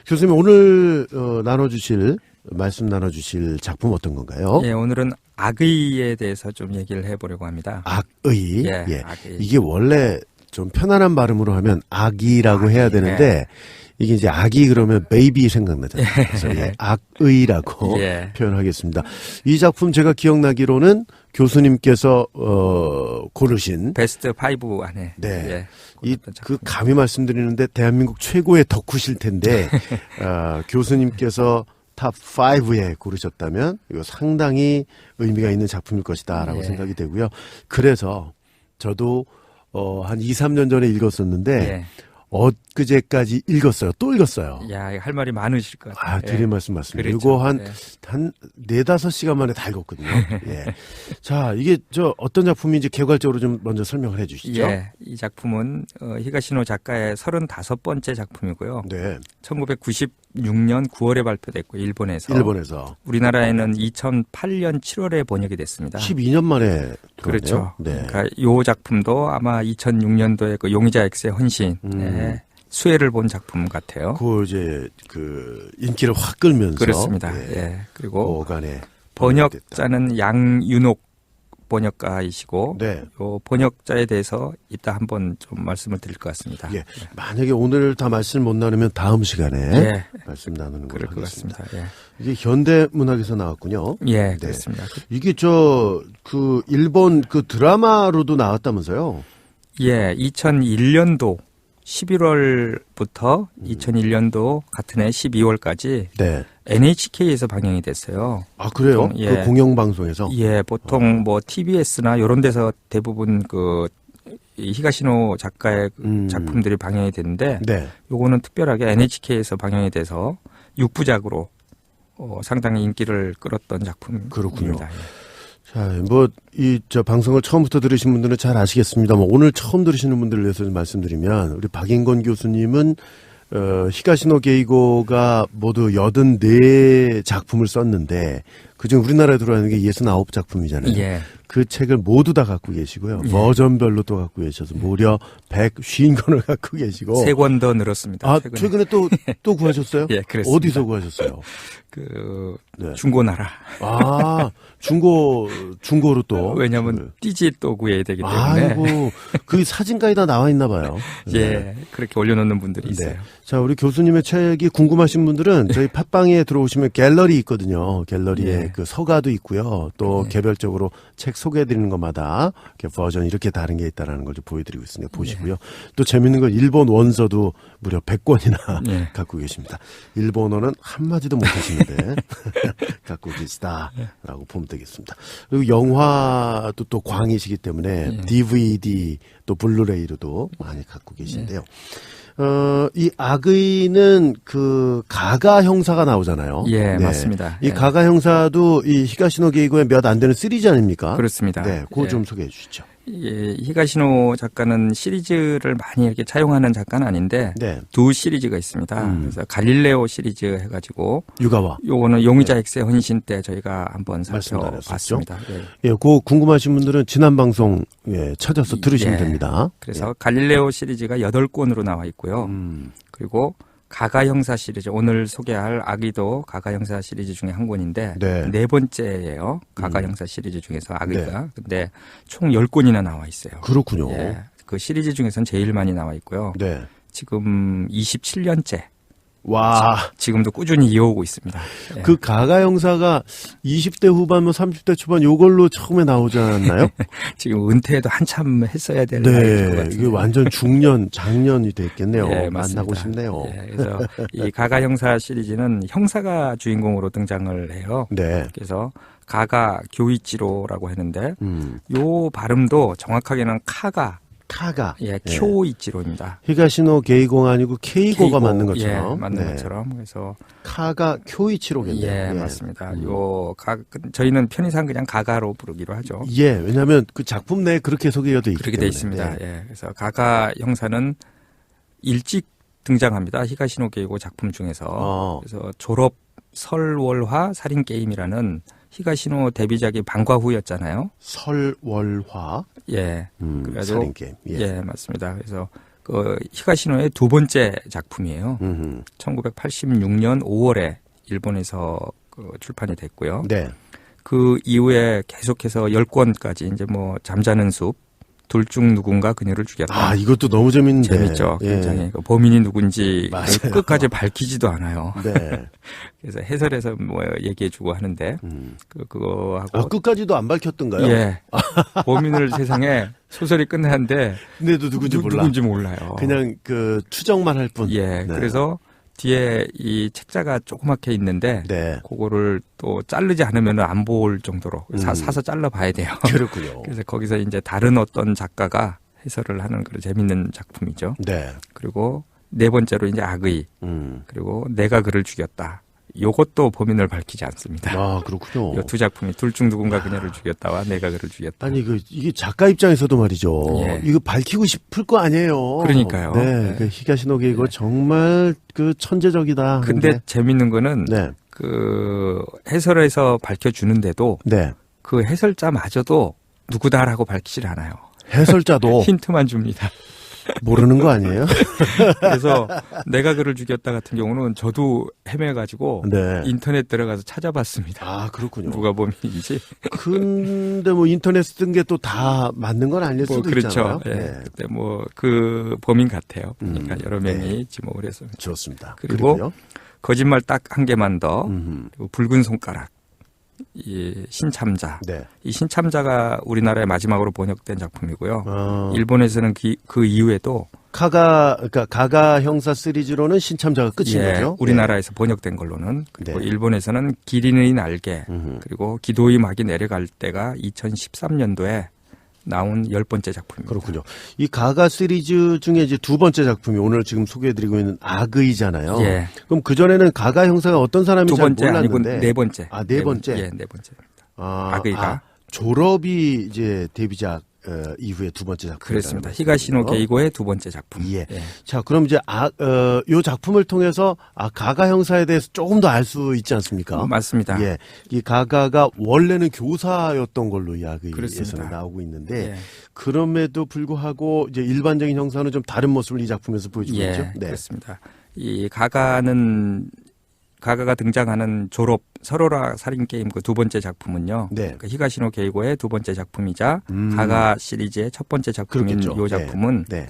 교수님 오늘 말씀 나눠주실 작품 어떤 건가요? 예, 오늘은 악의에 대해서 좀 얘기를 해보려고 합니다. 악의. 예, 악의. 이게 원래 좀 편안한 발음으로 하면 악이라고 해야 되는데 이게 이제 악이 그러면 베이비 생각나잖아요. 그래서 악의라고 표현하겠습니다. 이 작품 제가 기억나기로는 교수님께서 고르신 베스트 5 안에. 네. 그 감히 말씀드리는데 대한민국 최고의 덕후실 텐데 교수님께서 탑 5에 고르셨다면 이거 상당히 의미가 있는 작품일 것이다라고 생각이 되고요. 그래서 저도 한 2, 3년 전에 읽었었는데 엊그제까지 읽었어요. 또 읽었어요. 야, 할 말이 많으실 것 같아요. 드릴 말씀 맞습니다. 그렇죠. 이거 한 4-5시간 만에 다 읽었거든요. 자, 이게 어떤 작품인지 개괄적으로 좀 먼저 설명을 해 주시죠. 이 작품은 히가시노 작가의 35번째 작품이고요. 1996년 9월에 발표됐고 일본에서. 우리나라에는 2008년 7월에 번역이 됐습니다. 12년 만에 그렇죠. 그러니까 이 작품도 아마 2006년도에 그 용의자 X의 헌신 수혜를 본 작품 같아요. 인기를 확 끌면서 그렇습니다. 그리고 번역자는 양윤옥 번역가이시고 요 번역자에 대해서 이따 한번 좀 말씀을 드릴 것 같습니다. 만약에 오늘 다 말씀 못 나누면 다음 시간에 말씀 나누는 걸로 하겠습니다. 이게 현대문학에서 나왔군요. 그렇습니다. 이게 일본 그 드라마로도 나왔다면서요? 2001년도 11월부터 2001년도 같은 해 12월까지 NHK에서 방영이 됐어요. 아, 그래요? 그 공영방송에서? 보통 뭐 TBS나 이런 데서 대부분 이 히가시노 작가의 작품들이 방영이 되는데 요거는 특별하게 NHK에서 방영이 돼서 6부작으로 상당히 인기를 끌었던 작품입니다. 그렇군요. 자, 방송을 처음부터 들으신 분들은 잘 아시겠습니다만 오늘 처음 들으시는 분들을 위해서 말씀드리면 우리 박인권 교수님은 히가시노 게이고가 모두 84작품을 썼는데 그중 우리나라에 들어가는 게 69작품이잖아요. 그 책을 모두 다 갖고 계시고요. 버전별로 또 갖고 계셔서 무려 150권을 갖고 계시고 3권 더 늘었습니다. 최근에 또 구하셨어요? 그렇습니다. 어디서 구하셨어요? 중고나라. 중고로 또. 왜냐면 띠지 또 구해야 되기 때문에. 아이고, 그 사진까지 다 나와 있나 봐요. 그렇게 올려놓는 분들이 있어요. 자, 우리 교수님의 책이 궁금하신 분들은 저희 팟빵에 들어오시면 갤러리 있거든요. 갤러리에 그 서가도 있고요. 또 개별적으로 책 소개해드리는 것마다 이렇게 버전 이렇게 다른 게 있다는 걸 좀 보여드리고 있으니까 보시고요. 또 재밌는 건 일본 원서도 무려 100권이나 갖고 계십니다. 일본어는 한마디도 못하시는데 갖고 계시다라고 보면 되겠습니다. 그리고 영화도 또 광이시기 때문에 DVD 또 블루레이로도 많이 갖고 계신데요. 이 악의는 그 가가 형사가 나오잖아요. 맞습니다. 이 가가 형사도 이 히가시노 게이고의 몇 안 되는 시리즈 아닙니까? 그렇습니다. 그거 좀 소개해 주시죠. 히가시노 작가는 시리즈를 많이 이렇게 차용하는 작가는 아닌데 두 시리즈가 있습니다. 그래서 갈릴레오 시리즈 해가지고 유가와 요거는 용의자 X의 헌신 때 저희가 한번 살펴봤습니다. 그거 궁금하신 분들은 지난 방송 찾아서 들으시면 됩니다. 그래서 갈릴레오 시리즈가 8권으로 나와 있고요. 그리고 가가 형사 시리즈, 오늘 소개할 악의도 가가 형사 시리즈 중에 한 권인데 네 번째예요. 가가 형사 시리즈 중에서 악의가. 근데 총 10권이나 나와 있어요. 그렇군요. 그 시리즈 중에서는 제일 많이 나와 있고요. 지금 27년째. 지금도 꾸준히 이어오고 있습니다. 그 가가 형사가 20대 후반, 30대 초반 요걸로 처음에 나오지 않았나요? 지금 은퇴도 한참 했어야 되는 나이인 것 같은데. 이게 완전 장년이 됐겠네요. 만나고 싶네요. 그래서 이 가가 형사 시리즈는 형사가 주인공으로 등장을 해요. 그래서 가가 교이치로라고 하는데 요 발음도 정확하게는 카가 쿄이치로입니다. 히가시노 게이고가 아니고 케이고가 맞는 것처럼. 맞는 것처럼. 그래서 카가 쿄이치로겠네요. 맞습니다. 저희는 편의상 그냥 가가로 부르기로 하죠. 왜냐하면 그 작품 내에 그렇게 소개가 돼 있기 그렇게 때문에. 돼 있습니다. 그래서 가가 형사는 일찍 등장합니다. 히가시노 게이고 작품 중에서. 그래서 졸업 설월화 살인 게임이라는 히가시노 데뷔작이 방과후였잖아요. 설월화. 그래가지고 살인 게임. 맞습니다. 그래서 그 히가시노의 두 번째 작품이에요. 1986년 5월에 일본에서 그 출판이 됐고요. 네. 그 이후에 계속해서 10권까지 이제 뭐 잠자는 숲, 둘 중 누군가 그녀를 죽였다. 아, 이것도 너무 재밌는데. 재밌죠. 굉장히 예. 그 범인이 누군지 맞아요. 끝까지 밝히지도 않아요. 네. 그래서 해설에서 뭐 얘기해주고 하는데 그거하고 끝까지도 안 밝혔던가요? 예. 범인을 세상에 소설이 끝나는데 근데도 누군지 몰라. 누군지 몰라요. 그냥 그 추정만 할 뿐. 예. 네. 그래서 뒤에 이 책자가 조그맣게 있는데 네. 그거를 또 자르지 않으면 안 볼 정도로 사서 잘라봐야 돼요. 그렇군요. 그래서 거기서 이제 다른 어떤 작가가 해설을 하는 그런 재밌는 작품이죠. 네. 그리고 네 번째로 이제 악의 그리고 내가 그를 죽였다. 요것도 범인을 밝히지 않습니다. 아, 그렇군요. 이 두 작품이 둘 중 누군가 그녀를 죽였다와 내가 그를 죽였다. 아니, 이게 작가 입장에서도 말이죠. 예. 이거 밝히고 싶을 거 아니에요. 그러니까요. 네. 네. 그 히가시노게 이거 정말 그 천재적이다. 근데 재밌는 거는 네. 그 해설에서 밝혀주는데도 네. 그 해설자마저도 누구다라고 밝히질 않아요. 해설자도 힌트만 줍니다. 모르는 거 아니에요? 그래서 내가 그를 죽였다 같은 경우는 저도 헤매가지고 네. 인터넷 들어가서 찾아봤습니다. 아, 그렇군요. 누가 범인인지. 근데 뭐 인터넷 쓴 게 또 다 맞는 건 아닐 수도 그렇죠. 있잖아요. 예. 네. 근데 뭐 그 범인 같아요. 그러니까 여러 명이 지목을 해서. 좋습니다. 그리고 그리고요? 거짓말 딱 한 개만 더. 그리고 붉은 손가락. 이 신참자. 네. 이 신참자가 우리나라에 마지막으로 번역된 작품이고요. 일본에서는 일본에서는 그 이후에도 그러니까 가가 형사 시리즈로는 신참자가 끝인 예, 거죠? 우리나라에서 번역된 걸로는 그리고 네. 일본에서는 기린의 날개 그리고 기도의 막이 내려갈 때가 2013년도에 나온 10번째 작품입니다. 그렇군요. 이 가가 시리즈 중에 이제 두 번째 작품이 오늘 지금 소개해드리고 있는 악의잖아요. 예. 그럼 그 전에는 가가 형사가 어떤 사람인지 두 잘 번째 아니고 몰랐는데 네 번째. 아, 네 번째. 예, 네 번째입니다. 악의가. 졸업이 이제 데뷔작 이후에 두 번째 작품. 그렇습니다. 히가시노 게이고의 두 번째 작품. 예. 자, 그럼 이제 요 작품을 통해서 가가 형사에 대해서 조금 더 알 수 있지 않습니까? 맞습니다. 예. 이 가가가 원래는 교사였던 걸로 이 악의에서는 그렇습니다. 나오고 있는데 예. 그럼에도 불구하고 이제 일반적인 형사는 좀 다른 모습을 이 작품에서 보여주고 예, 있죠. 네. 그렇습니다. 이 가가가 등장하는 졸업 서로라 살인 게임 그 두 번째 작품은요. 네. 그 히가시노 게이고의 두 번째 작품이자 가가 시리즈의 첫 번째 작품인 그렇겠죠. 이 작품은 네.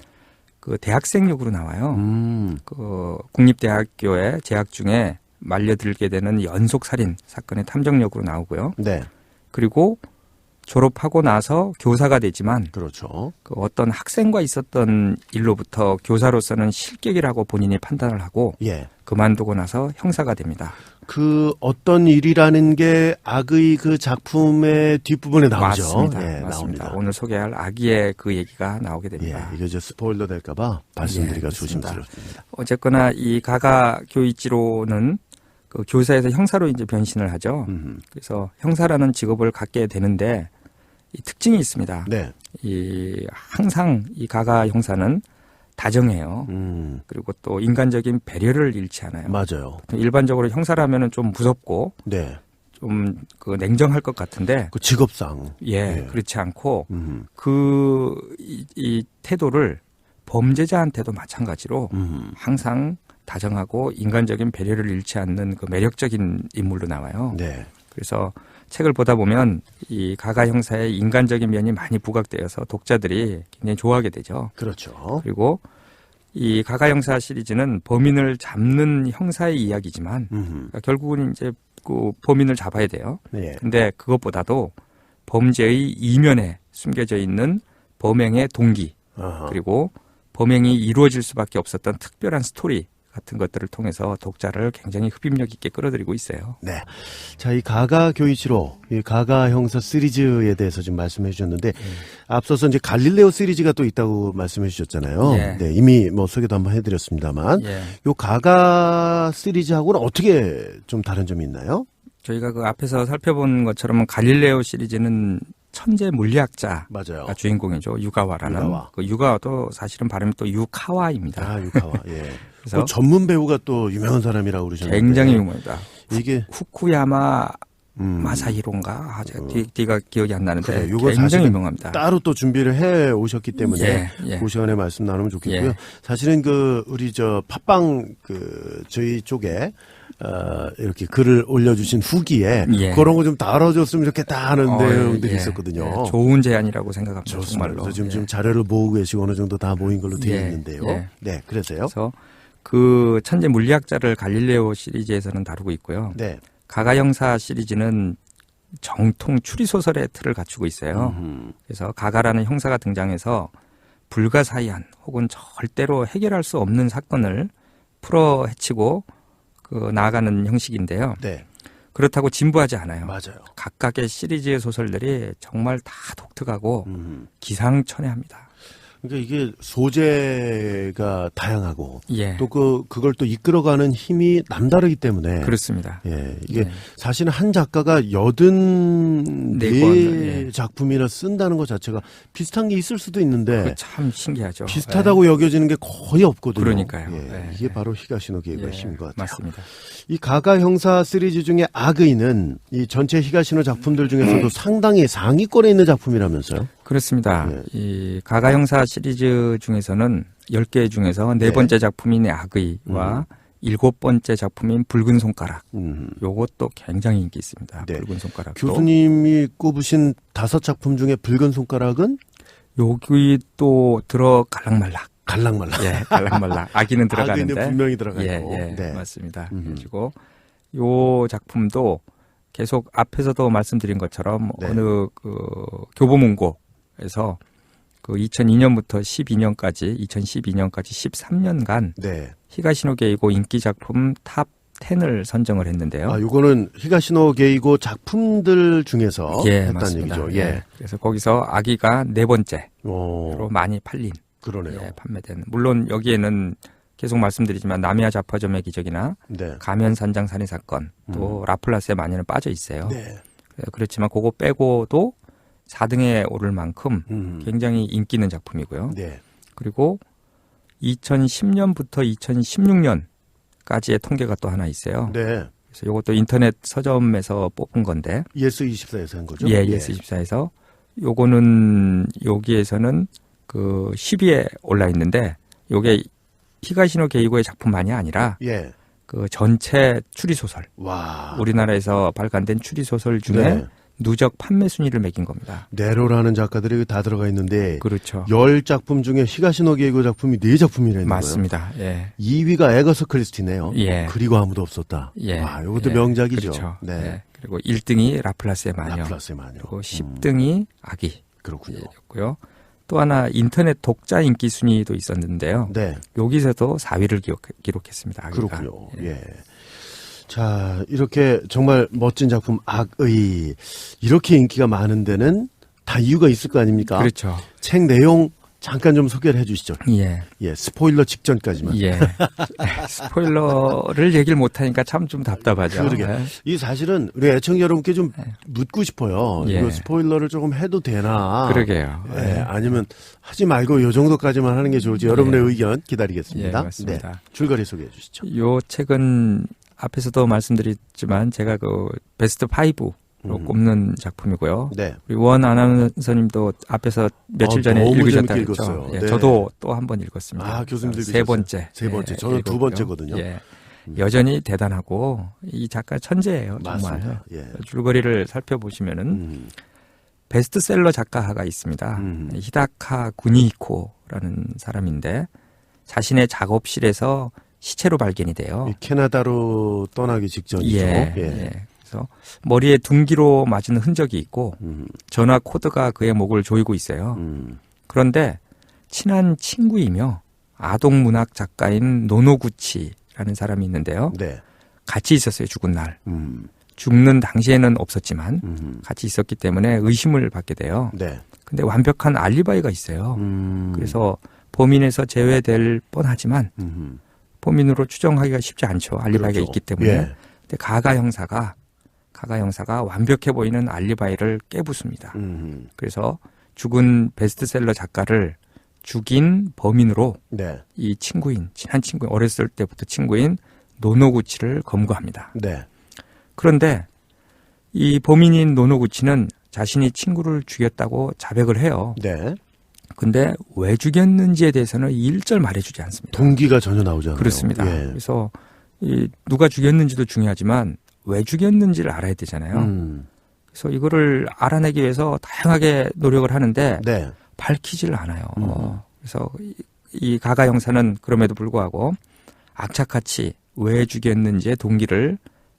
그 대학생 역으로 나와요. 그 국립대학교에 재학 중에 말려들게 되는 연속 살인 사건의 탐정역으로 나오고요. 네. 그리고 졸업하고 나서 교사가 되지만 그렇죠. 그 어떤 학생과 있었던 일로부터 교사로서는 실격이라고 본인이 판단을 하고 예. 그만두고 나서 형사가 됩니다. 그 어떤 일이라는 게 악의 그 작품의 뒷부분에 나오죠. 맞습니다. 예, 맞습니다. 나옵니다. 오늘 소개할 악의의 그 얘기가 나오게 됩니다. 예, 이게 이제 스포일러 될까봐 말씀드리기가 예, 그렇습니다. 조심스럽습니다. 어쨌거나 이 가가 교이치로는 그 교사에서 형사로 이제 변신을 하죠. 그래서 형사라는 직업을 갖게 되는데 이 특징이 있습니다. 네. 이 항상 이 가가 형사는 다정해요. 그리고 또 인간적인 배려를 잃지 않아요. 맞아요. 일반적으로 형사라면은 좀 무섭고 네. 좀 그 냉정할 것 같은데 그 직업상. 예, 그렇지 않고 이 태도를 범죄자한테도 마찬가지로 항상 다정하고 인간적인 배려를 잃지 않는 그 매력적인 인물로 나와요. 네. 그래서 책을 보다 보면 이 가가 형사의 인간적인 면이 많이 부각되어서 독자들이 굉장히 좋아하게 되죠. 그렇죠. 그리고 이 가가 형사 시리즈는 범인을 잡는 형사의 이야기지만 그러니까 결국은 이제 그 범인을 잡아야 돼요. 네. 근데 그것보다도 범죄의 이면에 숨겨져 있는 범행의 동기 아하. 그리고 범행이 이루어질 수밖에 없었던 특별한 스토리 같은 것들을 통해서 독자를 굉장히 흡입력 있게 끌어들이고 있어요. 네. 자, 이 가가 교이치로, 이 가가 형사 시리즈에 대해서 좀 말씀해 주셨는데, 앞서서 이제 갈릴레오 시리즈가 또 있다고 말씀해 주셨잖아요. 예. 네. 이미 뭐 소개도 한번 해드렸습니다만, 예. 요 가가 시리즈하고는 어떻게 좀 다른 점이 있나요? 저희가 그 앞에서 살펴본 것처럼 갈릴레오 시리즈는 천재 물리학자가 맞아요. 주인공이죠. 유가와라는. 유가와. 그 유가와도 사실은 발음이 또 유카와입니다. 아, 유카와. 예. 그래서 전문 배우가 또 유명한 사람이라고 그러셨는데. 굉장히 유명합니다. 이게 후쿠야마 마사히로인가 뒤가 기억이 안 나는데 그래, 요거 굉장히 유명합니다. 따로 또 준비를 해 오셨기 때문에 예. 그 시간에 말씀 나누면 좋겠고요. 예. 사실은 우리 팟빵 저희 쪽에 이렇게 글을 올려주신 후기에 예. 그런 거 좀 다뤄줬으면 좋겠다 하는 내용들이 예. 있었거든요. 예. 좋은 제안이라고 생각합니다. 좋습니다. 정말로. 그래서 지금 자료를 모으고 계시고 어느 정도 다 모인 걸로 되어 예. 있는데요. 예. 네, 그래서요. 그래서 그 천재 물리학자를 갈릴레오 시리즈에서는 다루고 있고요. 네. 가가 형사 시리즈는 정통 추리소설의 틀을 갖추고 있어요. 그래서 가가라는 형사가 등장해서 불가사의한 혹은 절대로 해결할 수 없는 사건을 풀어 헤치고 나아가는 형식인데요. 네. 그렇다고 진부하지 않아요. 맞아요. 각각의 시리즈의 소설들이 정말 다 독특하고 기상천외합니다. 그러니까 이게 소재가 다양하고 예. 또 그걸 또 이끌어가는 힘이 남다르기 때문에 그렇습니다. 예, 이게 네. 사실은 한 작가가 84 예. 작품이나 쓴다는 것 자체가 비슷한 게 있을 수도 있는데 그거 참 신기하죠. 비슷하다고 여겨지는 게 거의 없거든요. 그러니까요. 예, 예. 이게 바로 히가시노 게이고의 예. 힘인 것 같아요. 맞습니다. 이 가가 형사 시리즈 중에 악의는 이 전체 히가시노 작품들 중에서도 상당히 상위권에 있는 작품이라면서요? 그렇습니다. 네. 이 가가 형사 시리즈 중에서는 10개 중에서 네 번째 작품인 악의와 7번째 작품인 붉은 손가락. 요것도 굉장히 인기 있습니다. 네. 붉은 손가락. 교수님이 꼽으신 5작품 중에 붉은 손가락은 여기 또 들어 갈락말락. 갈락말락. 예, 갈락말락. 아기는 들어가는데. 아기는 분명히 들어가 있고. 예, 네. 맞습니다. 그리고 요 작품도 계속 앞에서도 말씀드린 것처럼 네. 어느 교보문고에서 2002년부터 2012년까지 13년간 네. 히가시노 게이고 인기 작품 탑 10을 선정을 했는데요. 아, 요거는 히가시노 게이고 작품들 중에서 예, 했다는 맞습니다. 얘기죠. 예. 그래서 거기서 아기가 4번째로 오, 많이 팔린 그러네요. 예, 판매된. 물론 여기에는 계속 말씀드리지만 나미야 자파점의 기적이나 네. 가면산장 살인 사건 또 라플라스의 마녀는 빠져 있어요. 네. 그렇지만 그거 빼고도 4등에 오를 만큼 굉장히 인기 있는 작품이고요. 네. 그리고 2010년부터 2016년까지의 통계가 또 하나 있어요. 네. 그래서 이것도 인터넷 서점에서 뽑은 건데, 예스24에서 한 거죠? 예, 예스24에서 요거는 여기에서는 10위에 올라 있는데, 요게 히가시노 게이고의 작품만이 아니라 예. 전체 추리 소설, 와. 우리나라에서 발간된 추리 소설 중에 네. 누적 판매 순위를 매긴 겁니다. 네로라는 작가들이 다 들어가 있는데 그렇죠. 10작품 중에 히가시노 게이고 작품이 4작품이나 있는 맞습니다. 예. 2위가 에거서 크리스티네요. 예. 그리고 아무도 없었다. 예. 와, 이것도 예. 명작이죠. 그렇죠. 네. 예. 그리고 1등이 라플라스의 마녀. 라플라스의 마녀. 그리고 10등이 아기. 그렇군요. 였고요. 또 하나 인터넷 독자 인기 순위도 있었는데요. 네. 여기서도 4위를 기록했습니다. 아기가. 그렇군요. 예. 자, 이렇게 정말 멋진 작품 악의 이렇게 인기가 많은 데는 다 이유가 있을 거 아닙니까? 그렇죠. 책 내용 잠깐 좀 소개를 해 주시죠. 예. 예, 스포일러 직전까지만. 예. 스포일러를 얘기를 못하니까 참 좀 답답하죠. 그러게. 예. 이 사실은 우리 애청자 여러분께 좀 묻고 싶어요. 예. 이거 스포일러를 조금 해도 되나? 그러게요. 예, 아니면 하지 말고 요 정도까지만 하는 게 좋을지 여러분의 의견 기다리겠습니다. 예, 맞습니다. 네, 줄거리 소개해 주시죠. 요 책은 앞에서도 말씀드렸지만 제가 베스트 5로 꼽는 작품이고요. 네. 우리 원 아나운서님도 앞에서 며칠 전에 너무 읽으셨다 재밌게 그랬죠. 읽었어요. 예, 네. 저도 또 한 번 읽었습니다. 아, 교수님도 세 번째. 세 번째. 예, 저는 두 읽었고요. 번째거든요. 예. 여전히 대단하고 이 작가 천재예요. 정말. 맞습니다. 예. 줄거리를 살펴보시면은 베스트셀러 작가가 있습니다. 히다카 구니히코라는 사람인데 자신의 작업실에서 시체로 발견이 돼요. 이 캐나다로 떠나기 직전이죠. 예, 예. 그래서 머리에 둔기로 맞은 흔적이 있고 전화 코드가 그의 목을 조이고 있어요. 그런데 친한 친구이며 아동문학 작가인 노노구치라는 사람이 있는데요. 네. 같이 있었어요, 죽은 날. 죽는 당시에는 없었지만 같이 있었기 때문에 의심을 받게 돼요. 네. 근데 완벽한 알리바이가 있어요. 그래서 범인에서 제외될 뻔하지만 범인으로 추정하기가 쉽지 않죠. 알리바이가 그렇죠. 있기 때문에. 예. 근데 가가 형사가 완벽해 보이는 알리바이를 깨부숩니다. 그래서 죽은 베스트셀러 작가를 죽인 범인으로 네. 이 친한 친구인, 어렸을 때부터 친구인 노노구치를 검거합니다. 네. 그런데 이 범인인 노노구치는 자신이 친구를 죽였다고 자백을 해요. 네. 근데 왜 죽였는지에 대해서는 일절 말해주지 않습니다. 동기가 전혀 나오지 않아요. 그렇습니다. 예. 그래서 누가 죽였는지도 중요하지만 왜 죽였는지를 알아야 되잖아요. 그래서 이거를 알아내기 위해서 다양하게 노력을 하는데 네. 밝히질 않아요. 그래서 이 가가 형사는 그럼에도 불구하고 악착같이 왜 죽였는지의 동기를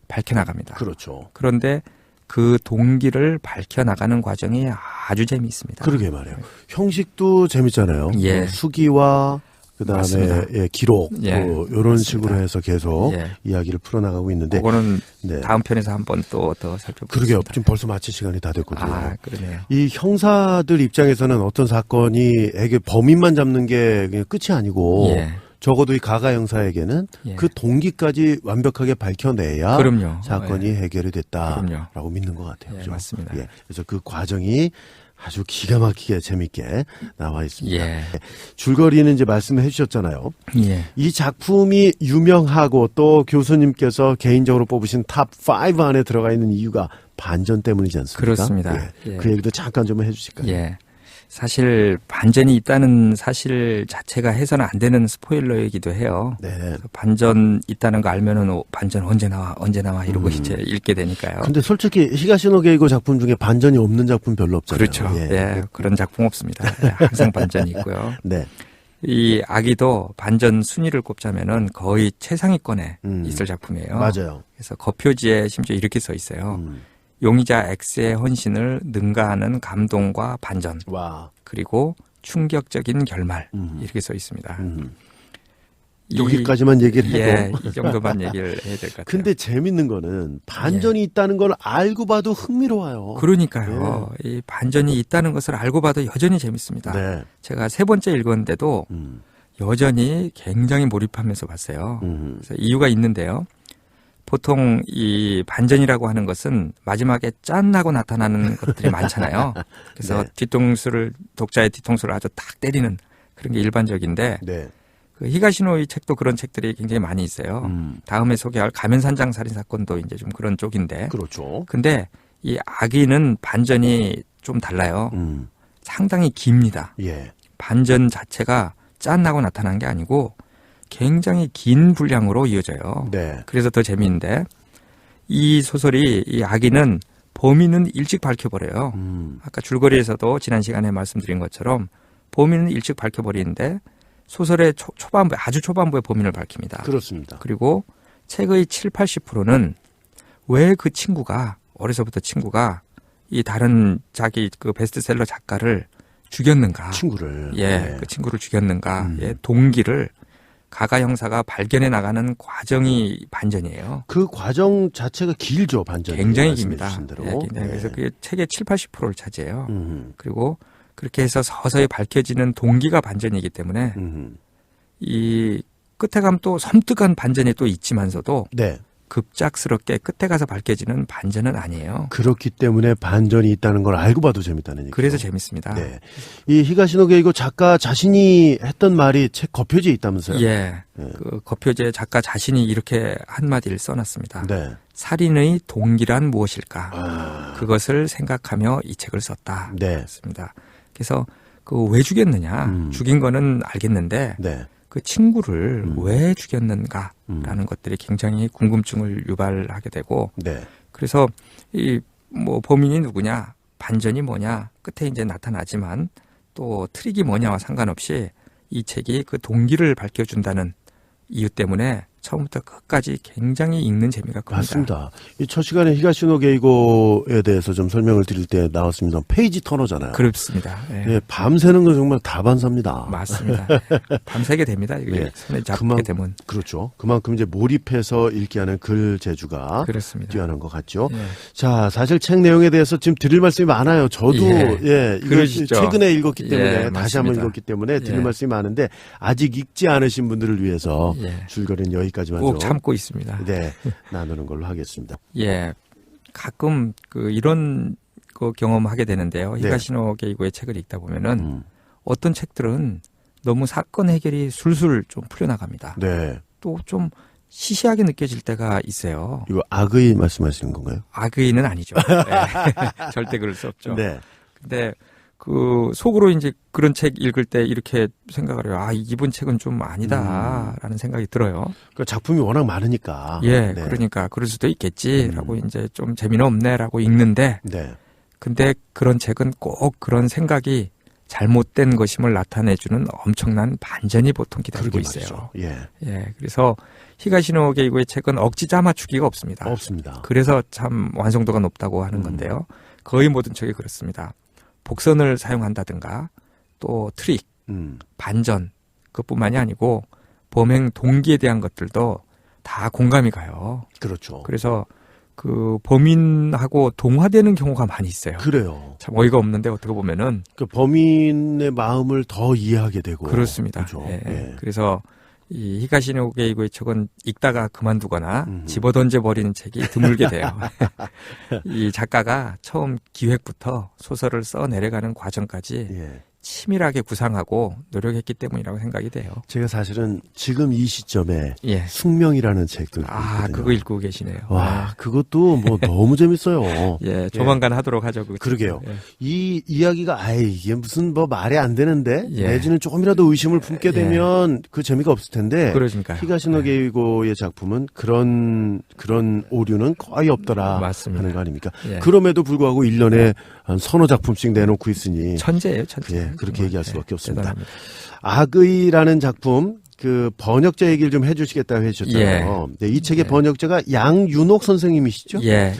밝혀나갑니다. 그렇죠. 그런데 그 동기를 밝혀나가는 과정이 아주 재미있습니다. 그러게 말이에요. 형식도 재밌잖아요. 예. 수기와 그다음에 예, 기록 예. 이런 식으로 해서 계속 예. 이야기를 풀어나가고 있는데 그거는 네. 다음 편에서 한번 또 더 살펴보겠습니다. 그러게요. 지금 벌써 마칠 시간이 다 됐거든요. 아, 그러네요. 이 형사들 입장에서는 어떤 사건이 애게 범인만 잡는 게 그냥 끝이 아니고 예. 적어도 이 가가 형사에게는 예. 그 동기까지 완벽하게 밝혀내야 그럼요. 사건이 예. 해결이 됐다라고 그럼요. 믿는 것 같아요. 예, 그죠? 맞습니다. 예. 그래서 그 과정이 아주 기가 막히게 재밌게 나와 있습니다. 예. 줄거리는 이제 말씀해 주셨잖아요. 예. 이 작품이 유명하고 또 교수님께서 개인적으로 뽑으신 탑 5 안에 들어가 있는 이유가 반전 때문이지 않습니까? 그렇습니다. 예. 예. 그 얘기도 잠깐 좀 해주실까요? 예. 사실 반전이 있다는 사실 자체가 해서는 안 되는 스포일러이기도 해요. 네. 그래서 반전 있다는 거 알면은 반전 언제 나와 이러고 이제 읽게 되니까요. 근데 솔직히 히가시노 게이고 작품 중에 반전이 없는 작품 별로 없잖아요. 그렇죠. 예. 그런 작품 없습니다. 예, 항상 반전이 있고요. 네. 이 아기도 반전 순위를 꼽자면은 거의 최상위권에 있을 작품이에요. 맞아요. 그래서 겉표지에 심지어 이렇게 써 있어요. 용의자 X의 헌신을 능가하는 감동과 반전, 와. 그리고 충격적인 결말 이렇게 써 있습니다. 여기까지만 얘기를 해도. 예, 이 정도만 얘기를 해야 될 것 같아요. 근데 재밌는 거는 반전이 있다는 걸 알고 봐도 흥미로워요. 그러니까요. 이 반전이 있다는 것을 알고 봐도 여전히 재밌습니다. 네. 제가 세 번째 읽었는데도 여전히 굉장히 몰입하면서 봤어요. 그래서 이유가 있는데요. 보통 이 반전이라고 하는 것은 마지막에 짠 하고 나타나는 것들이 많잖아요. 그래서 네. 독자의 뒤통수를 아주 딱 때리는 그런 게 일반적인데 네. 그 히가시노의 책도 그런 책들이 굉장히 많이 있어요. 다음에 소개할 가면산장 살인 사건도 이제 좀 그런 쪽인데. 그렇죠. 근데 이 아기는 반전이 좀 달라요. 상당히 깁니다. 예. 반전 자체가 짠 하고 나타난 게 아니고 굉장히 긴 분량으로 이어져요. 네. 그래서 더 재미있는데 이 소설이 이 아기는 범인은 일찍 밝혀버려요. 아까 줄거리에서도 지난 시간에 말씀드린 것처럼 범인은 일찍 밝혀버리는데 소설의 초반부에 아주 초반부에 범인을 밝힙니다. 그렇습니다. 그리고 책의 7, 80%는 왜 그 친구가 어려서부터 친구가 이 다른 자기 그 베스트셀러 작가를 죽였는가? 친구를. 예, 네. 그 친구를 죽였는가? 예, 동기를 가가 형사가 발견해 나가는 과정이 반전이에요. 그 과정 자체가 길죠, 반전이. 굉장히 깁니다. 대로. 예, 굉장히. 네. 그래서 그게 책의 7, 80%를 차지해요. 그리고 그렇게 해서 서서히 밝혀지는 동기가 반전이기 때문에 이 끝에 가면 또 섬뜩한 반전이 또 있지만서도 네. 급작스럽게 끝에 가서 밝혀지는 반전은 아니에요. 그렇기 때문에 반전이 있다는 걸 알고 봐도 재밌다는 얘기죠. 그래서 재밌습니다. 네. 이 히가시노 게이고 작가 자신이 했던 말이 책 겉표지에 있다면서요? 예. 네. 그 겉표지에 작가 자신이 이렇게 한마디를 써놨습니다. 네. 살인의 동기란 무엇일까? 아. 그것을 생각하며 이 책을 썼다. 네. 그렇습니다. 그래서 그 왜 죽였느냐? 죽인 거는 알겠는데 네. 그 친구를 왜 죽였는가라는 것들이 굉장히 궁금증을 유발하게 되고 네. 그래서 이 뭐 범인이 누구냐, 반전이 뭐냐, 끝에 이제 나타나지만 또 트릭이 뭐냐와 상관없이 이 책이 그 동기를 밝혀준다는 이유 때문에 처음부터 끝까지 굉장히 읽는 재미가 큽니다. 맞습니다. 이 첫 시간에 히가시노 게이고에 대해서 좀 설명을 드릴 때 나왔습니다. 페이지 터너잖아요. 그렇습니다. 예. 예, 밤새는 건 정말 다반사입니다. 맞습니다. 예. 밤새게 됩니다. 이게 예. 손에 잡게 되면. 그렇죠. 그만큼 이제 몰입해서 읽게 하는 글 재주가 그렇습니다. 뛰어난 것 같죠. 예. 자, 사실 책 내용에 대해서 지금 드릴 말씀이 많아요. 저도 이걸 그러시죠. 최근에 읽었기 때문에 예, 다시 한번 맞습니다. 읽었기 때문에 드릴 예. 말씀이 많은데 아직 읽지 않으신 분들을 위해서 예. 줄거리는 여기까지만 꼭 좀 참고 있습니다. 네, 나누는 걸로 하겠습니다. 예. 가끔 그 이런 거 경험하게 되는데요. 네. 히가시노 게이고의 책을 읽다 보면은 어떤 책들은 너무 사건 해결이 술술 좀 풀려나갑니다. 네. 또 좀 시시하게 느껴질 때가 있어요. 이거 악의 말씀하시는 건가요? 악의는 아니죠. 네. 절대 그럴 수 없죠. 네. 근데 그 속으로 이제 그런 책 읽을 때 이렇게 생각을 해요. 아, 이분 책은 좀 아니다라는 생각이 들어요. 그 작품이 워낙 많으니까. 예, 네. 그러니까 그럴 수도 있겠지라고 이제 좀 재미는 없네라고 읽는데, 네. 근데 그런 책은 꼭 그런 생각이 잘못된 것임을 나타내주는 엄청난 반전이 보통 기다리고 있어요. 말이죠. 예. 예, 그래서 히가시노 게이고의 책은 억지자 맞추기가 없습니다. 없습니다. 그래서 참 완성도가 높다고 하는 건데요. 거의 모든 책이 그렇습니다. 복선을 사용한다든가 또 트릭, 반전 그것뿐만이 아니고 범행 동기에 대한 것들도 다 공감이 가요. 그렇죠. 그래서 그 범인하고 동화되는 경우가 많이 있어요. 그래요. 참 어이가 없는데 어떻게 보면은 그 범인의 마음을 더 이해하게 되고. 그렇습니다. 그렇죠. 예. 예. 그래서 이 히가시노 게이고의 책은 읽다가 그만두거나 집어던져 버리는 책이 드물게 돼요. 이 작가가 처음 기획부터 소설을 써 내려가는 과정까지 예. 치밀하게 구상하고 노력했기 때문이라고 생각이 돼요. 제가 사실은 지금 이 시점에 예. 숙명이라는 책도 아, 있거든요. 그거 읽고 계시네요. 와, 그것도 뭐 너무 재밌어요. 예, 조만간 하도록 하죠. 그거. 그러게요. 예. 이 이야기가 이게 무슨 뭐 말이 안 되는데 예. 내지는 조금이라도 의심을 품게 되면 그 재미가 없을 텐데. 그러니까요. 히가시노 게이고의 작품은 그런 오류는 거의 없더라 맞습니다. 하는 거 아닙니까? 예. 그럼에도 불구하고 1년에 한 서너 작품씩 내놓고 있으니 천재예요, 천재. 예, 그렇게 얘기할 수밖에 없습니다. 대단합니다. 악의라는 작품 그 번역자 얘기를 좀 해주시겠다고 해주셨잖아요. 네, 이 책의 번역자가 양윤옥 선생님이시죠? 예.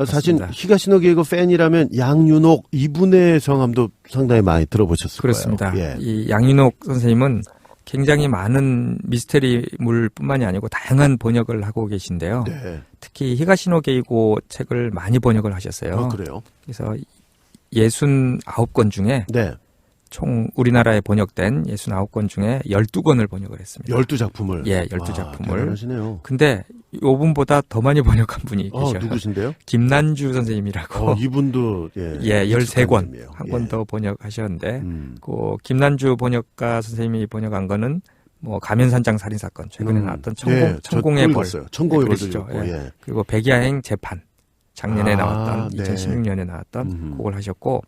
사실 맞습니다. 히가시노 게이고 팬이라면 양윤옥 이분의 성함도 상당히 많이 들어보셨을 그렇습니다. 거예요. 예. 이 양윤옥 선생님은 굉장히 많은 미스테리물뿐만이 아니고 다양한 번역을 하고 계신데요. 네. 특히 히가시노 게이고 책을 많이 번역을 하셨어요. 그래요? 그래서 69권 중에 네. 총 우리나라에 번역된 69권 중에 12권을 번역을 했습니다. 12작품을? 예, 12작품을. 대단하시네요. 근데 요분보다 더 많이 번역한 분이 계셔요. 누구신데요? 김난주 선생님이라고. 이분도 예, 13권. 한 권 예. 더 번역하셨는데 그 김난주 번역가 선생님이 번역한 거는 뭐 가면산장 살인 사건 최근에 나왔던 천공의 벌. 천공의 벌도 그러시죠. 읽고, 예. 예. 그리고 백야행 재판 작년에 나왔던 네. 2016년에 나왔던 그걸 하셨고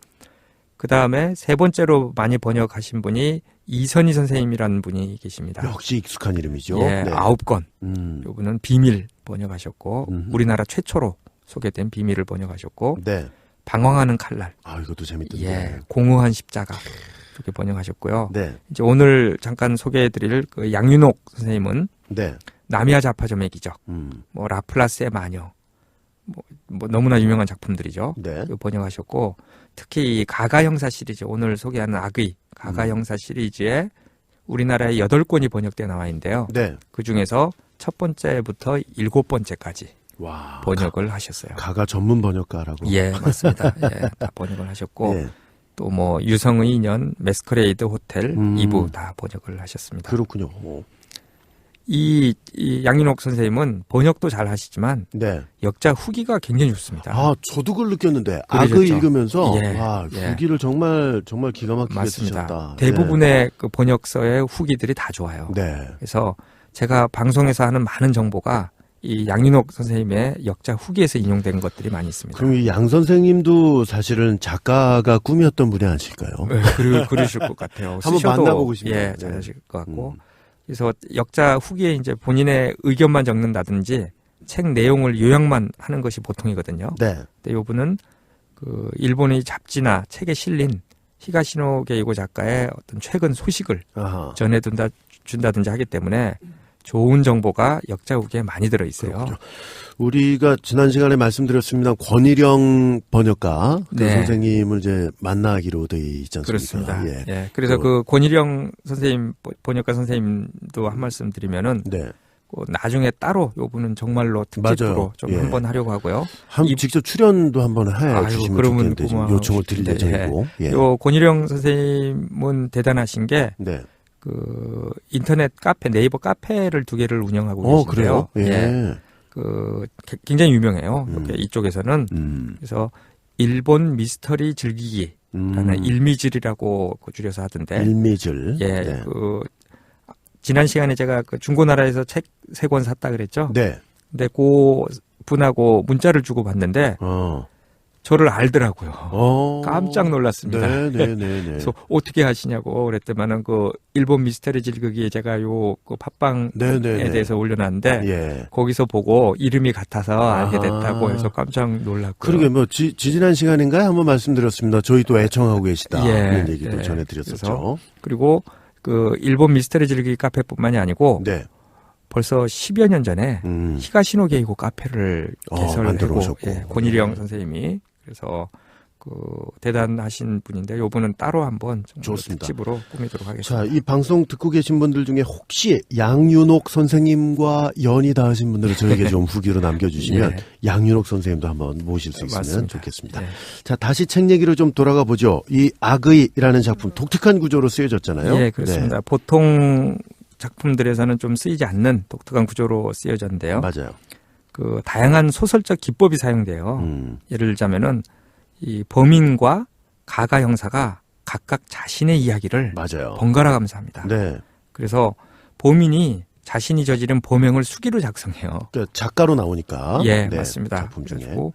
그다음에 세 번째로 많이 번역하신 분이 이선희 선생님이라는 분이 계십니다. 역시 익숙한 이름이죠. 예, 네. 9권. 음. 요분은 비밀 번역하셨고 우리나라 최초로 소개된 비밀을 번역하셨고 네. 방황하는 칼날. 이것도 재밌던데. 예, 공허한 십자가. 이렇게 번역하셨고요. 네. 이제 오늘 잠깐 소개해드릴 그 양윤옥 선생님은 네. 나미야 자파점의 기적, 음. 뭐 라플라스의 마녀, 뭐 너무나 유명한 작품들이죠. 네. 이거 번역하셨고 특히 이 가가 형사 시리즈 오늘 소개하는 악의 가가 형사 시리즈에 우리나라에 8권이 번역되어 나와 있는데요. 네. 그 중에서 첫 번째부터 7번째까지 와. 번역을 하셨어요. 가가 전문 번역가라고. 예, 맞습니다. 예, 다 번역을 하셨고 예. 또 뭐 유성의 인연, 메스커레이드 호텔 2부 다 번역을 하셨습니다. 그렇군요. 이 양윤옥 선생님은 번역도 잘 하시지만 네. 역자 후기가 굉장히 좋습니다. 저도 그걸 느꼈는데 그러셨죠? 악을 읽으면서 예, 후기를 정말 기가 막히게 맞습니다. 쓰셨다. 대부분의 그 번역서의 후기들이 다 좋아요. 네. 그래서 제가 방송에서 하는 많은 정보가 이 양윤옥 선생님의 역자 후기에서 인용된 것들이 많이 있습니다. 그럼 이 양 선생님도 사실은 작가가 꿈이었던 분이 아닐까요? 네, 그러실 것 같아요. 한번 쓰셔도, 만나보고 싶네요. 예, 잘하실 것 같고. 그래서 역자 후기에 이제 본인의 의견만 적는다든지 책 내용을 요약만 하는 것이 보통이거든요. 네. 근데 이분은 그 일본의 잡지나 책에 실린 히가시노 게이고 작가의 어떤 최근 소식을 준다든지 하기 때문에 좋은 정보가 역자 후기에 많이 들어 있어요. 그렇군요. 우리가 지난 시간에 말씀드렸습니다. 권일영 번역가 그 네. 선생님을 이제 만나기로 돼 있지 않습니까? 그렇습니다. 예. 예. 그래서 그 권일영 선생님 번역가 선생님도 한 말씀 드리면은 네. 나중에 따로 요분은 정말로 특집으로 맞아요. 좀 예. 한번 하려고 하고요. 직접 출연도 한번 해 주시면 그러면 좋겠는데 지금 요청을 드릴 예정이고. 예. 요 권일영 선생님은 대단하신 게 네. 그 인터넷 카페 네이버 카페를 2개를 운영하고 계신데요. 그래요? 예. 그 굉장히 유명해요. 이렇게 이쪽에서는 그래서 일본 미스터리 즐기기라는 일미질이라고 줄여서 하던데. 일미질. 예. 네. 지난 시간에 제가 그 중고나라에서 책 3권 샀다 그랬죠? 네. 근데 그 분하고 문자를 주고 봤는데 저를 알더라고요. 깜짝 놀랐습니다. 네네네. 그래서 어떻게 하시냐고 그랬더만은 그 일본 미스터리 질극기에 제가 그 팟빵에 대해서 올려놨는데 예. 거기서 보고 이름이 같아서 알게 됐다고 해서 깜짝 놀랐고요. 그러게 뭐 지난 시간인가에 한번 말씀드렸습니다. 저희 또 애청하고 계시다는 예, 얘기도 예. 전해드렸었죠. 그리고 그 일본 미스터리 질극기 카페뿐만이 아니고 네. 벌써 10여 년 전에 히가시노 게이고 카페를 개설하고 권일영 선생님이 그래서 그 대단하신 분인데 요번은 따로 한번 좀 좋습니다. 특집으로 꾸미도록 하겠습니다. 자, 이 방송 듣고 계신 분들 중에 혹시 양윤옥 선생님과 연이 닿으신 분들은 저에게 좀 후기로 남겨주시면 양윤옥 선생님도 한번 모실 수 있으면 맞습니다. 좋겠습니다. 자, 다시 책 얘기로 좀 돌아가 보죠. 이 악의라는 작품 독특한 구조로 쓰여졌잖아요. 예, 그렇습니다. 네. 보통 작품들에서는 좀 쓰이지 않는 독특한 구조로 쓰여졌는데요. 맞아요. 그 다양한 소설적 기법이 사용돼요. 예를 들자면은 이 범인과 가가 형사가 각각 자신의 이야기를 맞아요. 번갈아 가면서 합니다. 네. 그래서 범인이 자신이 저지른 범행을 수기로 작성해요. 그러니까 작가로 나오니까. 예, 네, 맞습니다. 작품 중에. 그리고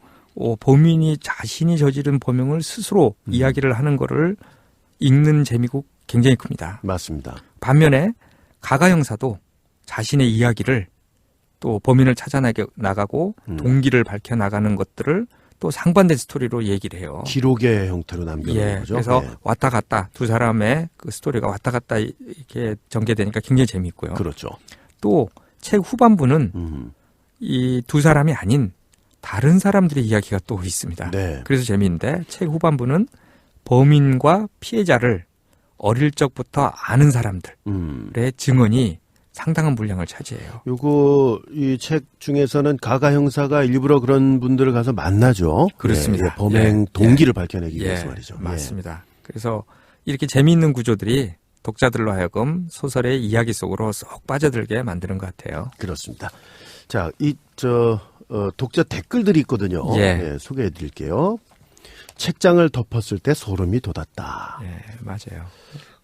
범인이 자신이 저지른 범행을 스스로 이야기를 하는 거를 읽는 재미가 굉장히 큽니다. 맞습니다. 반면에 가가 형사도 자신의 이야기를 또 범인을 찾아 나가고 동기를 밝혀 나가는 것들을 또 상반된 스토리로 얘기를 해요. 기록의 형태로 남겨놓은 거죠. 그래서 네. 왔다 갔다 두 사람의 그 스토리가 왔다 갔다 이렇게 전개되니까 굉장히 재미있고요. 그렇죠. 또 책 후반부는 이 두 사람이 아닌 다른 사람들의 이야기가 또 있습니다. 네. 그래서 재미있는데 책 후반부는 범인과 피해자를 어릴 적부터 아는 사람들의 증언이 상당한 분량을 차지해요. 요거 이 책 중에서는 가가 형사가 일부러 그런 분들을 가서 만나죠. 그렇습니다. 예, 범행 동기를 밝혀내기 위해서 말이죠. 맞습니다. 그래서 이렇게 재미있는 구조들이 독자들로 하여금 소설의 이야기 속으로 쏙 빠져들게 만드는 것 같아요. 그렇습니다. 자, 독자 댓글들이 있거든요. 예, 소개해 드릴게요. 책장을 덮었을 때 소름이 돋았다. 예, 맞아요.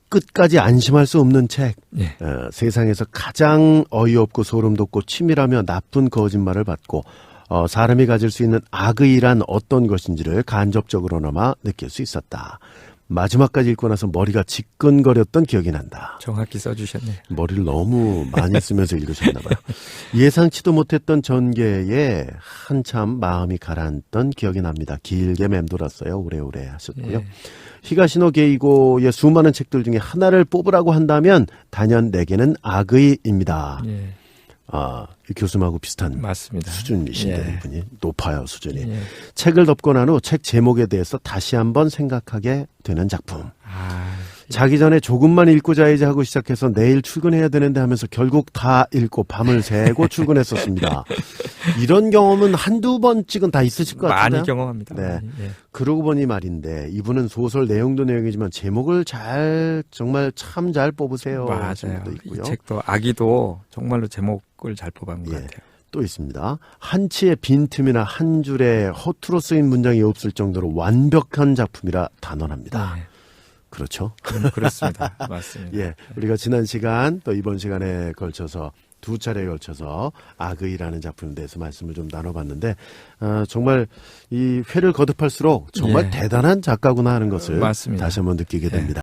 끝까지 안심할 수 없는 책. 예. 세상에서 가장 어이없고 소름 돋고 치밀하며 나쁜 거짓말을 받고 사람이 가질 수 있는 악의란 어떤 것인지를 간접적으로나마 느낄 수 있었다. 마지막까지 읽고 나서 머리가 지끈거렸던 기억이 난다. 정확히 써주셨네요. 머리를 너무 많이 쓰면서 읽으셨나 봐요. 예상치도 못했던 전개에 한참 마음이 가라앉던 기억이 납니다. 길게 맴돌았어요. 오래오래 하셨고요. 예. 히가시노 게이고의 수많은 책들 중에 하나를 뽑으라고 한다면 단연 내게는 악의입니다. 예. 이 교수님하고 비슷한 맞습니다. 수준이신데 이분이 높아요, 수준이. 예. 책을 덮고 난 후 책 제목에 대해서 다시 한번 생각하게 되는 작품. 자기 전에 조금만 읽고 자야지 하고 시작해서 내일 출근해야 되는데 하면서 결국 다 읽고 밤을 새고 출근했었습니다. 이런 경험은 한두 번씩은 다 있으실 것 같아요. 많이 경험합니다. 네. 많이. 예. 그러고 보니 말인데 이분은 소설 내용도 내용이지만 제목을 정말 참 잘 뽑으세요. 맞아요. 있고요. 이 책도 아기도 정말로 제목을 잘 뽑은 것 예. 같아요. 또 있습니다. 한치의 빈틈이나 한 줄의 허투루 쓰인 문장이 없을 정도로 완벽한 작품이라 단언합니다. 네. 그렇죠? 그렇습니다. 맞습니다. 예, 우리가 지난 시간 또 이번 시간에 걸쳐서 두 차례에 걸쳐서 악의라는 작품에 대해서 말씀을 좀 나눠봤는데 정말 이 회를 거듭할수록 정말 대단한 작가구나 하는 것을 맞습니다. 다시 한번 느끼게 됩니다.